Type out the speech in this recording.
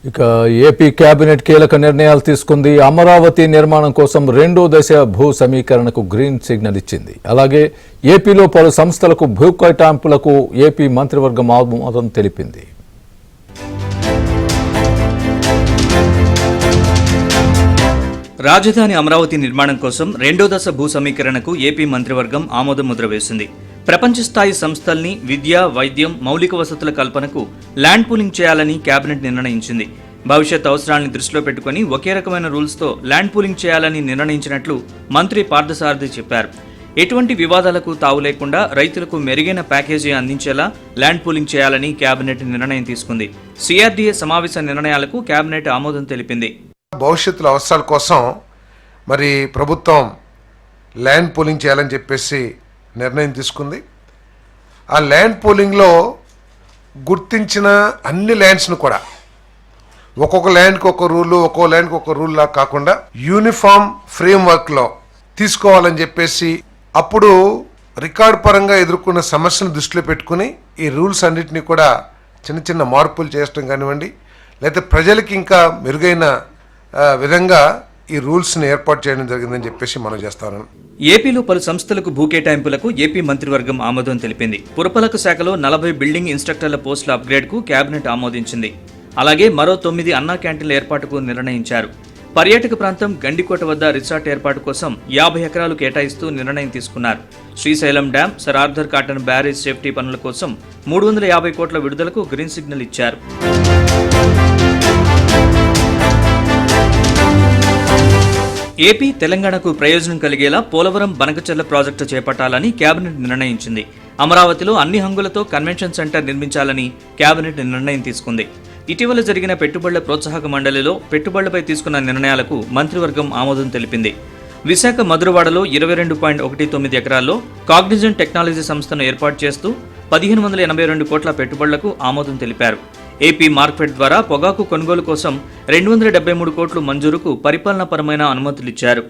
ఇక AP cabinet కీలక నిర్ణయాలు తీసుకుంది. అమరావతి నిర్మాణం కోసం రెండో దశ భూ సమీకరణకు గ్రీన్ సిగ్నల్ ఇచ్చింది. అలాగే ఏపీలో పలు సంస్థలకు భూ కేటాయింపులకు ఏపీ మంత్రివర్గం ఆమోదం తెలిపింది. రాజధాని అమరావతి నిర్మాణం కోసం రెండో దశ భూ సమీకరణకు ఏపీ మంత్రివర్గం ఆమోద ముద్ర వేసింది. ప్రపంచ స్థాయి సంస్థల్ని విద్య, వైద్యం, మౌలిక వసతుల కల్పనకు ల్యాండ్ పూలింగ్ చేయాలని కేబినెట్ నిర్ణయించింది. భవిష్యత్ అవసరాలను దృష్టిలో పెట్టుకుని ఒకే రకమైన రూల్స్తో ల్యాండ్ పూలింగ్ చేయాలని నిర్ణయించినట్లు మంత్రి పార్థసారథి చెప్పారు. ఎటువంటి వివాదాలకు తావు లేకుండా రైతులకు మెరుగైన ప్యాకేజీ అందించేలా ల్యాండ్ పూలింగ్ చేయాలని కేబినెట్ నిర్ణయం తీసుకుంది. సిఆర్డీఏ సమావేశ నిర్ణయాలకు కేబినెట్ ఆమోదం తెలిపింది. భవిష్యత్తులో అవసరాల కోసం మరి ప్రభుత్వం ల్యాండ్ పూలింగ్ చేయాలని చెప్పేసి నిర్ణయం తీసుకుంది. ఆ ల్యాండ్ పూలింగ్లో గుర్తించిన అన్ని ల్యాండ్స్ను కూడా ఒక్కొక్క ల్యాండ్కి ఒక రూలు, ఒక్కో ల్యాండ్కి ఒక రూల్ లా కాకుండా యూనిఫామ్ ఫ్రేమ్వర్క్లో తీసుకోవాలని చెప్పేసి అప్పుడు రికార్డ్ పరంగా ఎదుర్కొన్న సమస్యను దృష్టిలో పెట్టుకుని ఈ రూల్స్ అన్నింటినీ కూడా చిన్న చిన్న మార్పులు చేయడం కానివ్వండి, లేకపోతే ప్రజలకి ఇంకా మెరుగైన విధంగా ఈ రూల్స్ని ఏర్పాటు చేయడం జరిగిందని చెప్పేసి మనం చేస్తాను. ఏపీలో పలు సంస్థలకు భూ కేటాయింపులకు ఏపీ మంత్రివర్గం ఆమోదం తెలిపింది. పురపాలక శాఖలో 40 బిల్డింగ్ ఇన్స్ట్రక్టర్ల పోస్టుల అప్గ్రేడ్కు కేబినెట్ ఆమోదించింది. అలాగే మరో 9 అన్నా క్యాంటీన్ల ఏర్పాటుకు నిర్ణయించారు. పర్యాటక ప్రాంతం గండికోట వద్ద రిసార్ట్ ఏర్పాటు కోసం 50 ఎకరాలు కేటాయిస్తూ నిర్ణయం తీసుకున్నారు. Srisailam dam, sir Arthur cotton barrage safety పనుల కోసం 350 కోట్ల విడుదలకు గ్రీన్ సిగ్నల్ ఇచ్చారు. ఏపీ, తెలంగాణకు ప్రయోజనం కలిగేలా పోలవరం బనకచెర్ల ప్రాజెక్టు చేపట్టాలని కేబినెట్ నిర్ణయించింది. అమరావతిలో అన్ని హంగులతో కన్వెన్షన్ సెంటర్ నిర్మించాలని కేబినెట్ నిర్ణయం తీసుకుంది. ఇటీవల జరిగిన పెట్టుబడుల ప్రోత్సాహక మండలిలో పెట్టుబడులపై తీసుకున్న నిర్ణయాలకు మంత్రివర్గం ఆమోదం తెలిపింది. విశాఖ మధురవాడలో 22.19 ఎకరాల్లో కాగ్నిజెంట్ టెక్నాలజీ సంస్థను ఏర్పాటు చేస్తూ 1582 కోట్ల పెట్టుబడులకు ఆమోదం తెలిపారు. ఏపీ మార్కెట్ ద్వారా పొగాకు కొనుగోలు కోసం 273 కోట్లు మంజూరుకు పరిపాలనాపరమైన అనుమతులిచ్చారు.